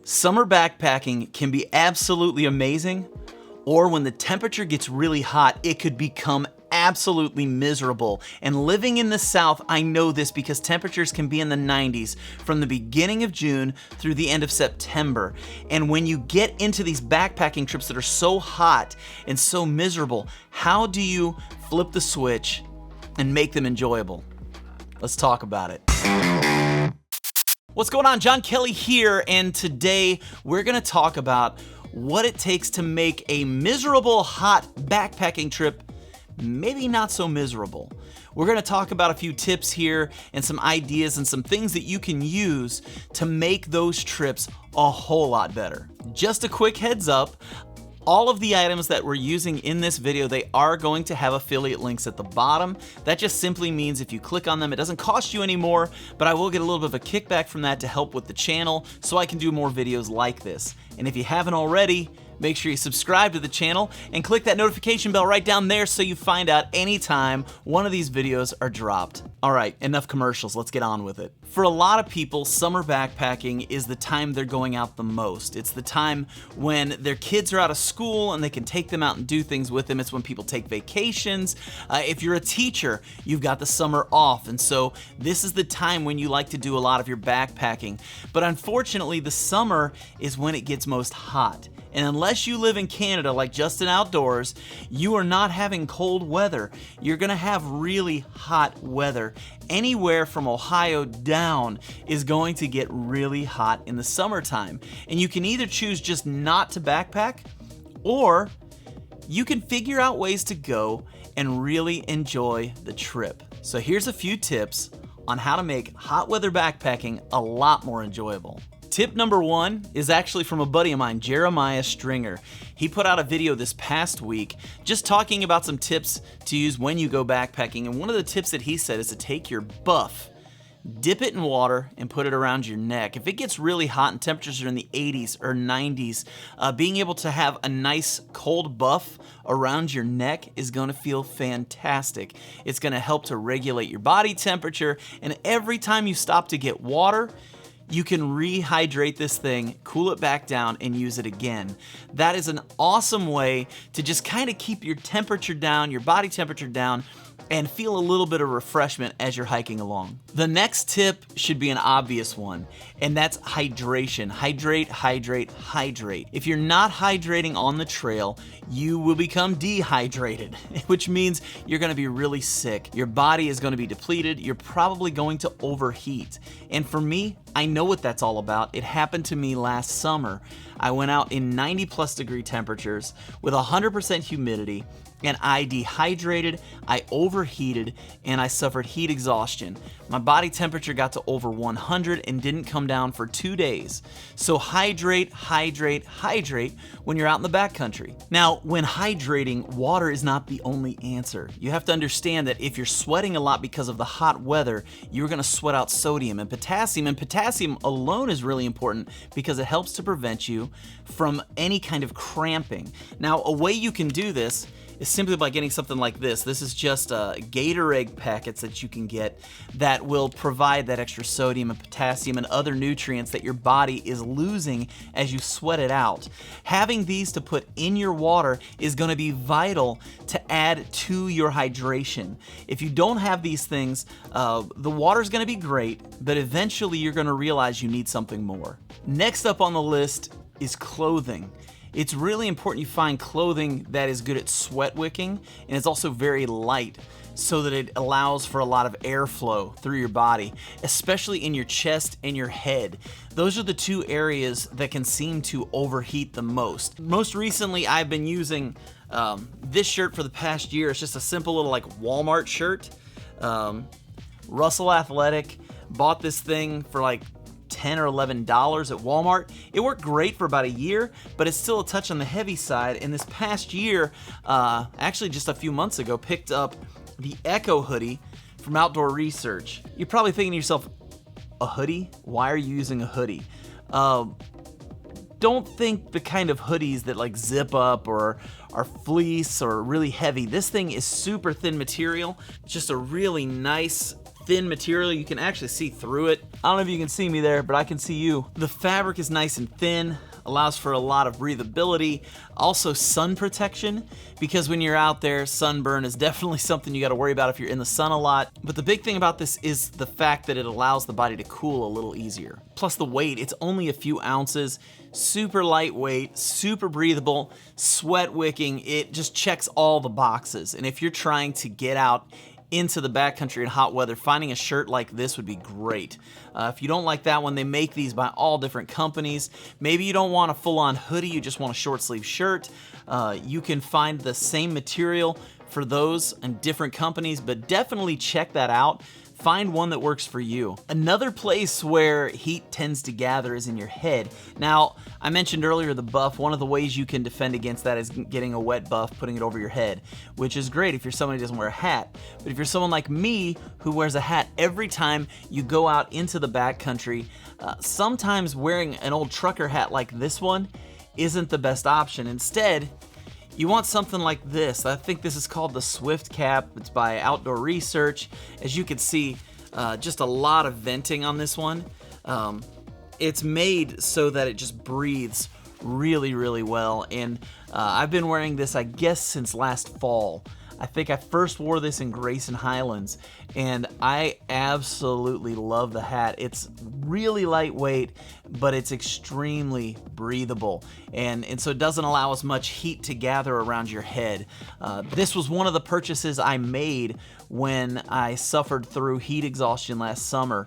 Summer backpacking can be absolutely amazing, or when the temperature gets really hot, it could become absolutely miserable. And living in the South, I know this because temperatures can be in the 90s from the beginning of June through the end of September. And when you get into these backpacking trips that are so hot and so miserable, how do you flip the switch and make them enjoyable? Let's talk about it. What's going on? John Kelly here, and today we're gonna talk about what it takes to make a miserable hot backpacking trip maybe not so miserable. We're gonna talk about a few tips here and some ideas and some things that you can use to make those trips a whole lot better. Just a quick heads up, all of the items that we're using in this video, they are going to have affiliate links at the bottom. That just simply means if you click on them, it doesn't cost you any more, but I will get a little bit of a kickback from that to help with the channel so I can do more videos like this. And if you haven't already, make sure you subscribe to the channel and click that notification bell right down there so you find out anytime one of these videos are dropped. All right, enough commercials, let's get on with it. For a lot of people, summer backpacking is the time they're going out the most. It's the time when their kids are out of school and they can take them out and do things with them. It's when people take vacations. If you're a teacher, you've got the summer off, and so this is the time when you like to do a lot of your backpacking. But unfortunately, the summer is when it gets most hot. And unless you live in Canada like Justin Outdoors, you are not having cold weather. You're gonna have really hot weather. Anywhere from Ohio down is going to get really hot in the summertime. And you can either choose just not to backpack, or you can figure out ways to go and really enjoy the trip. So here's a few tips on how to make hot weather backpacking a lot more enjoyable. Tip number one is actually from a buddy of mine, Jeremiah Stringer. He put out a video this past week just talking about some tips to use when you go backpacking. And one of the tips that he said is to take your buff, dip it in water, and put it around your neck. If it gets really hot and temperatures are in the 80s or 90s, being able to have a nice cold buff around your neck is gonna feel fantastic. It's gonna help to regulate your body temperature, and every time you stop to get water, you can rehydrate this thing, cool it back down, and use it again. That is an awesome way to just kind of keep your temperature down, your body temperature down, and feel a little bit of refreshment as you're hiking along. The next tip should be an obvious one, and that's hydration. Hydrate, hydrate, hydrate. If you're not hydrating on the trail, you will become dehydrated, which means you're gonna be really sick. Your body is gonna be depleted. You're probably going to overheat. And for me, I know what that's all about. It happened to me last summer. I went out in 90+ degree temperatures with 100% humidity, and I dehydrated, I overheated, and I suffered heat exhaustion. My body temperature got to over 100 and didn't come down for 2 days. So hydrate, hydrate, hydrate when you're out in the backcountry. Now, when hydrating, water is not the only answer. You have to understand that if you're sweating a lot because of the hot weather, you're gonna sweat out sodium and potassium alone is really important because it helps to prevent you from any kind of cramping. Now, a way you can do this is simply by getting something like this. This is just Gatorade packets that you can get that will provide that extra sodium and potassium and other nutrients that your body is losing as you sweat it out. Having these to put in your water is gonna be vital to add to your hydration. If you don't have these things, the water's gonna be great, but eventually you're gonna realize you need something more. Next up on the list is clothing. It's really important you find clothing that is good at sweat wicking, and it's also very light so that it allows for a lot of airflow through your body, especially in your chest and your head. Those are the two areas that can seem to overheat the most. Most recently, I've been using this shirt for the past year. It's just a simple little like Walmart shirt. Russell Athletic bought this thing for like $10 or $11 at Walmart. It worked great for about a year, but it's still a touch on the heavy side. And this past year, actually just a few months ago, picked up the Echo hoodie from Outdoor Research. You're probably thinking to yourself, a hoodie? Why are you using a hoodie? Don't think the kind of hoodies that like zip up or are fleece or really heavy. This thing is super thin material. It's just a really nice thin material. You can actually see through it. I don't know if you can see me there, but I can see you. The fabric is nice and thin, allows for a lot of breathability, also sun protection, because when you're out there, sunburn is definitely something you got to worry about if you're in the sun a lot. But the big thing about this is the fact that it allows the body to cool a little easier. Plus the weight, it's only a few ounces, super lightweight, super breathable, sweat wicking. It just checks all the boxes. And if you're trying to get out into the backcountry in hot weather, finding a shirt like this would be great. If you don't like that one, they make these by all different companies. Maybe you don't want a full-on hoodie, you just want a short sleeve shirt. You can find the same material for those in different companies, but definitely check that out. Find one that works for you. Another place where heat tends to gather is in your head. Now, I mentioned earlier the buff. One of the ways you can defend against that is getting a wet buff, putting it over your head, which is great if you're someone who doesn't wear a hat. But if you're someone like me who wears a hat every time you go out into the backcountry, sometimes wearing an old trucker hat like this one isn't the best option. Instead, you want something like this. I think this is called the Swift Cap. It's by Outdoor Research. As you can see, just a lot of venting on this one. It's made so that it just breathes really, really well. And I've been wearing this, I guess, since last fall. I think I first wore this in Grayson Highlands, and I absolutely love the hat. It's really lightweight, but it's extremely breathable, and so it doesn't allow as much heat to gather around your head. This was one of the purchases I made when I suffered through heat exhaustion last summer,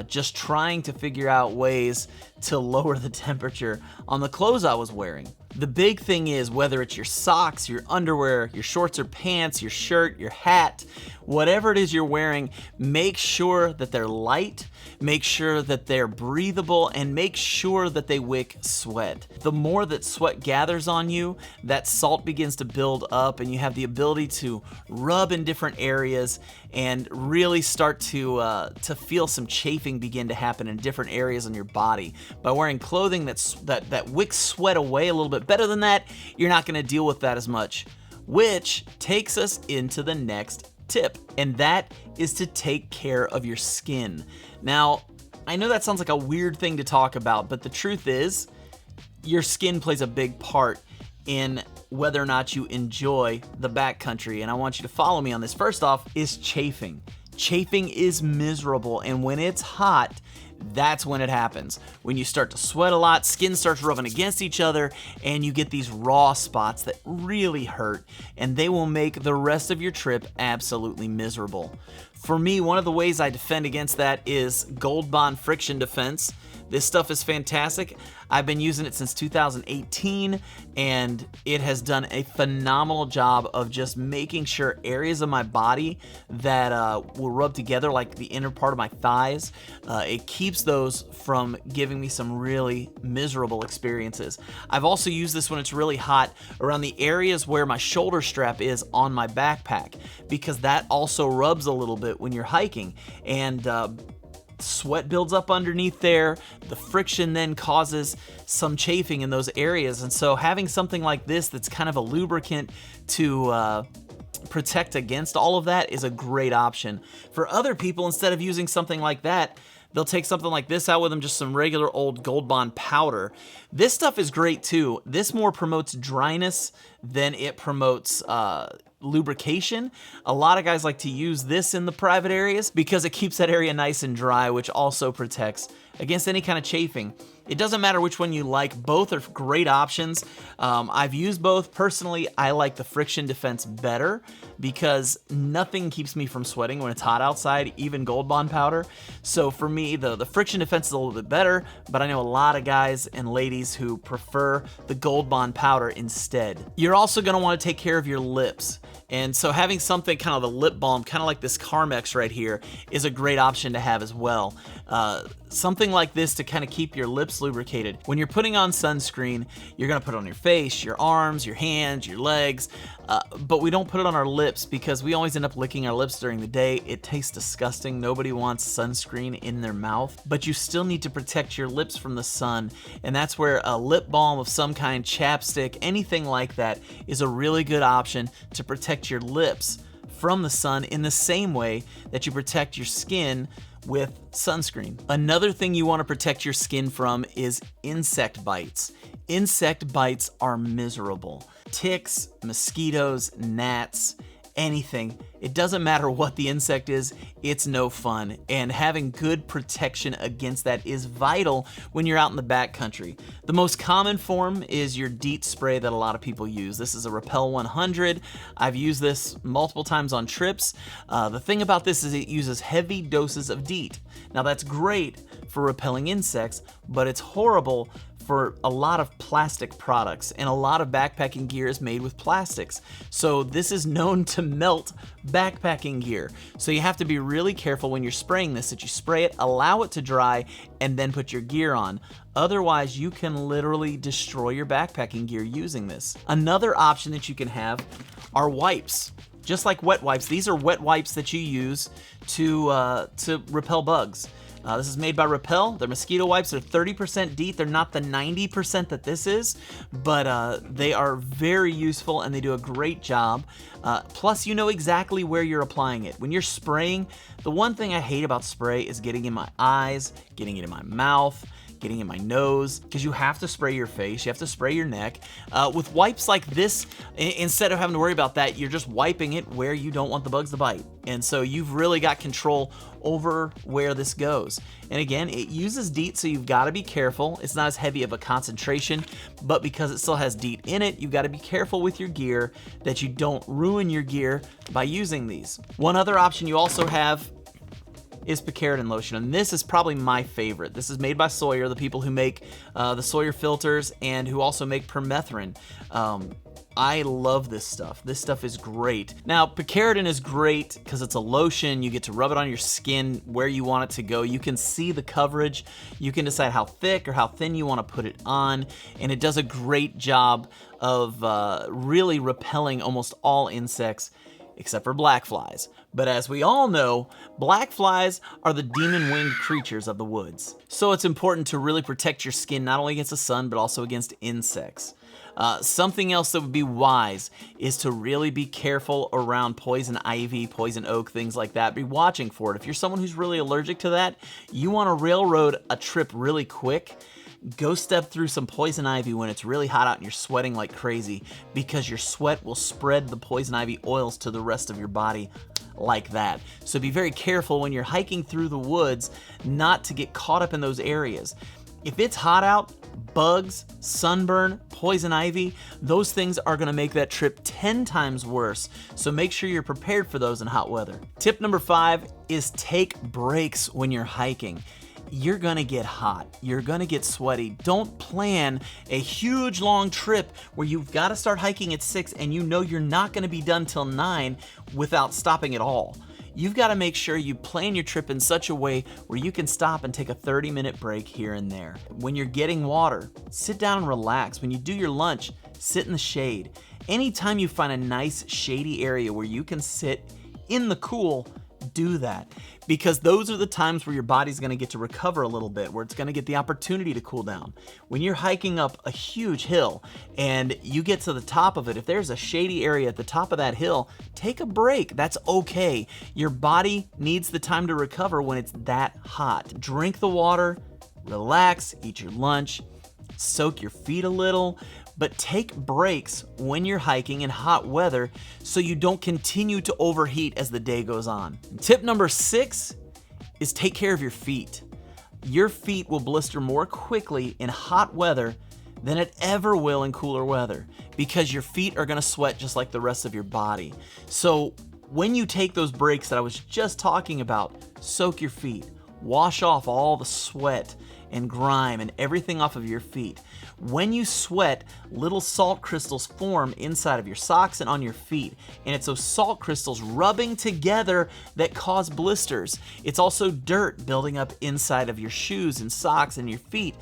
just trying to figure out ways to lower the temperature on the clothes I was wearing. The big thing is, whether it's your socks, your underwear, your shorts or pants, your shirt, your hat, whatever it is you're wearing, make sure that they're light, make sure that they're breathable, and make sure that they wick sweat. The more that sweat gathers on you, that salt begins to build up, and you have the ability to rub in different areas and really start to feel some chafing begin to happen in different areas on your body. By wearing clothing that wicks sweat away a little bit better than that, you're not going to deal with that as much. Which takes us into the next tip, and that is to take care of your skin. Now, I know that sounds like a weird thing to talk about, but the truth is, your skin plays a big part in whether or not you enjoy the backcountry, and I want you to follow me on this. First off is chafing. Chafing is miserable, and when it's hot, that's when it happens. When you start to sweat a lot, skin starts rubbing against each other, and you get these raw spots that really hurt, and they will make the rest of your trip absolutely miserable. For me, one of the ways I defend against that is Gold Bond Friction Defense. This stuff is fantastic. I've been using it since 2018, and it has done a phenomenal job of just making sure areas of my body that will rub together, like the inner part of my thighs, it keeps those from giving me some really miserable experiences. I've also used this when it's really hot around the areas where my shoulder strap is on my backpack, because that also rubs a little bit when you're hiking, and sweat builds up underneath there. The friction then causes some chafing in those areas, and so having something like this that's kind of a lubricant to protect against all of that is a great option. For other people, instead of using something like that, they'll take something like this out with them, just some regular old Gold Bond powder. This stuff is great too. This more promotes dryness than it promotes lubrication. A lot of guys like to use this in the private areas because it keeps that area nice and dry, which also protects against any kind of chafing. It doesn't matter which one you like. Both are great options. I've used both. Personally, I like the Friction Defense better because nothing keeps me from sweating when it's hot outside, even Gold Bond powder. So for me, the Friction Defense is a little bit better, but I know a lot of guys and ladies who prefer the Gold Bond powder instead. You're also going to want to take care of your lips. And so having something kind of the lip balm, kind of like this Carmex right here, is a great option to have as well. Something like this to kind of keep your lips lubricated. When you're putting on sunscreen, you're gonna put it on your face, your arms, your hands, your legs, but we don't put it on our lips because we always end up licking our lips during the day. It tastes disgusting. Nobody wants sunscreen in their mouth, but you still need to protect your lips from the sun, and that's where a lip balm of some kind, chapstick, anything like that is a really good option to protect your lips from the sun in the same way that you protect your skin with sunscreen. Another thing you want to protect your skin from is insect bites. Insect bites are miserable. Ticks, mosquitoes, gnats, anything. It doesn't matter what the insect is, it's no fun. And having good protection against that is vital when you're out in the backcountry. The most common form is your DEET spray that a lot of people use. This is a Repel 100. I've used this multiple times on trips. The thing about this is it uses heavy doses of DEET. Now that's great for repelling insects, but it's horrible for a lot of plastic products, and a lot of backpacking gear is made with plastics. So this is known to melt backpacking gear. So you have to be really careful when you're spraying this, that you spray it, allow it to dry, and then put your gear on. Otherwise, you can literally destroy your backpacking gear using this. Another option that you can have are wipes. Just like wet wipes, these are wet wipes that you use to repel bugs. This is made by Repel. They're mosquito wipes. They're 30% DEET. They're not the 90% that this is, but they are very useful and they do a great job. Plus, you know exactly where you're applying it. When you're spraying, the one thing I hate about spray is getting in my eyes, getting it in my mouth, getting in my nose, because you have to spray your face, you have to spray your neck. With wipes like this, instead of having to worry about that, you're just wiping it where you don't want the bugs to bite. And so you've really got control over where this goes. And again, it uses DEET, so you've got to be careful. It's not as heavy of a concentration, but because it still has DEET in it, you've got to be careful with your gear that you don't ruin your gear by using these. One other option you also have is picaridin lotion, and this is probably my favorite. This is made by Sawyer, the people who make the Sawyer filters and who also make permethrin. I love this stuff. This stuff is great. Now, picaridin is great because it's a lotion. You get to rub it on your skin where you want it to go. You can see the coverage. You can decide how thick or how thin you want to put it on, and it does a great job of really repelling almost all insects except for black flies. But as we all know, black flies are the demon-winged creatures of the woods. So it's important to really protect your skin not only against the sun, but also against insects. Something else that would be wise is to really be careful around poison ivy, poison oak, things like that. Be watching for it. If you're someone who's really allergic to that, you want to railroad a trip really quick. Go step through some poison ivy when it's really hot out and you're sweating like crazy, because your sweat will spread the poison ivy oils to the rest of your body like that. So be very careful when you're hiking through the woods not to get caught up in those areas. If it's hot out, bugs, sunburn, poison ivy, those things are gonna make that trip 10 times worse. So make sure you're prepared for those in hot weather. Tip number 5 is take breaks when you're hiking. You're gonna get hot, you're gonna get sweaty. Don't plan a huge long trip where you've gotta start hiking at 6 and you know you're not gonna be done till 9 without stopping at all. You've gotta make sure you plan your trip in such a way where you can stop and take a 30-minute break here and there. When you're getting water, sit down and relax. When you do your lunch, sit in the shade. Anytime you find a nice shady area where you can sit in the cool, do that, because those are the times where your body's gonna get to recover a little bit, where it's gonna get the opportunity to cool down. When you're hiking up a huge hill and you get to the top of it, if there's a shady area at the top of that hill, take a break. That's okay. Your body needs the time to recover when it's that hot. Drink the water, relax, eat your lunch, soak your feet a little, but take breaks when you're hiking in hot weather so you don't continue to overheat as the day goes on. Tip number 6 is take care of your feet. Your feet will blister more quickly in hot weather than it ever will in cooler weather, because your feet are gonna sweat just like the rest of your body. So when you take those breaks that I was just talking about, soak your feet, wash off all the sweat and grime and everything off of your feet. When you sweat, little salt crystals form inside of your socks and on your feet, and it's those salt crystals rubbing together that cause blisters. It's also dirt building up inside of your shoes and socks and your feet.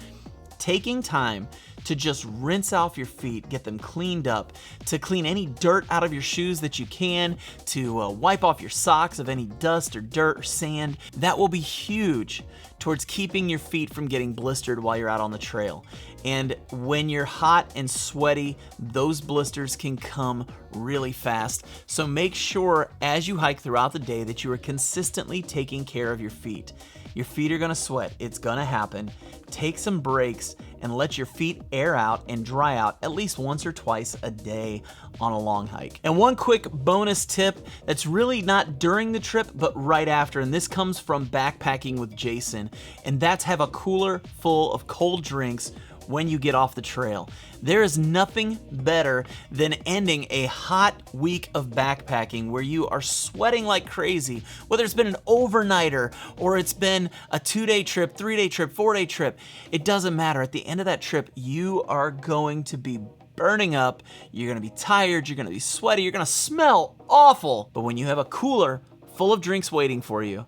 Taking time to just rinse off your feet, get them cleaned up, to clean any dirt out of your shoes that you can, to wipe off your socks of any dust or dirt or sand. That will be huge towards keeping your feet from getting blistered while you're out on the trail. And when you're hot and sweaty, those blisters can come really fast. So make sure as you hike throughout the day that you are consistently taking care of your feet. Your feet are gonna sweat, it's gonna happen. Take some breaks and let your feet air out and dry out at least once or twice a day on a long hike. And one quick bonus tip that's really not during the trip, but right after, and this comes from backpacking with Jason, and that's have a cooler full of cold drinks when you get off the trail. There is nothing better than ending a hot week of backpacking where you are sweating like crazy, whether it's been an overnighter or it's been a 2-day trip, 3-day trip, 4-day trip. It doesn't matter. At the end of that trip, you are going to be burning up, you're gonna be tired, you're gonna be sweaty, you're gonna smell awful. But when you have a cooler full of drinks waiting for you,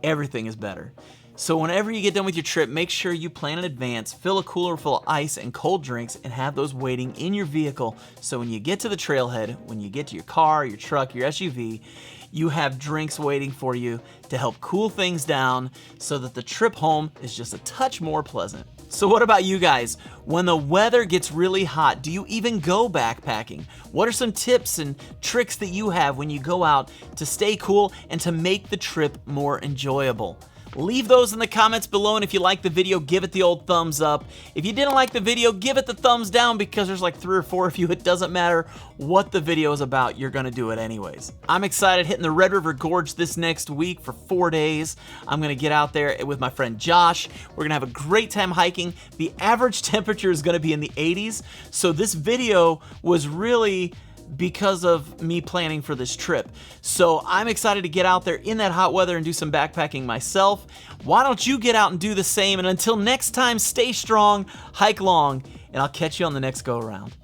everything is better. So whenever you get done with your trip, make sure you plan in advance, fill a cooler full of ice and cold drinks, and have those waiting in your vehicle. So when you get to the trailhead, when you get to your car, your truck, your SUV, you have drinks waiting for you to help cool things down so that the trip home is just a touch more pleasant. So what about you guys? When the weather gets really hot, do you even go backpacking? What are some tips and tricks that you have when you go out to stay cool and to make the trip more enjoyable? Leave those in the comments below, and if you like the video, give it the old thumbs up. If you didn't like the video, give it the thumbs down, because there's like 3 or 4 of you. It doesn't matter what the video is about, you're gonna do it anyways. I'm excited hitting the Red River Gorge this next week for 4 days. I'm gonna get out there with my friend Josh. We're gonna have a great time hiking. The average temperature is gonna be in the 80s, so this video was really because of me planning for this trip. So I'm excited to get out there in that hot weather and do some backpacking myself. Why don't you get out and do the same? And until next time, stay strong, hike long, and I'll catch you on the next go around.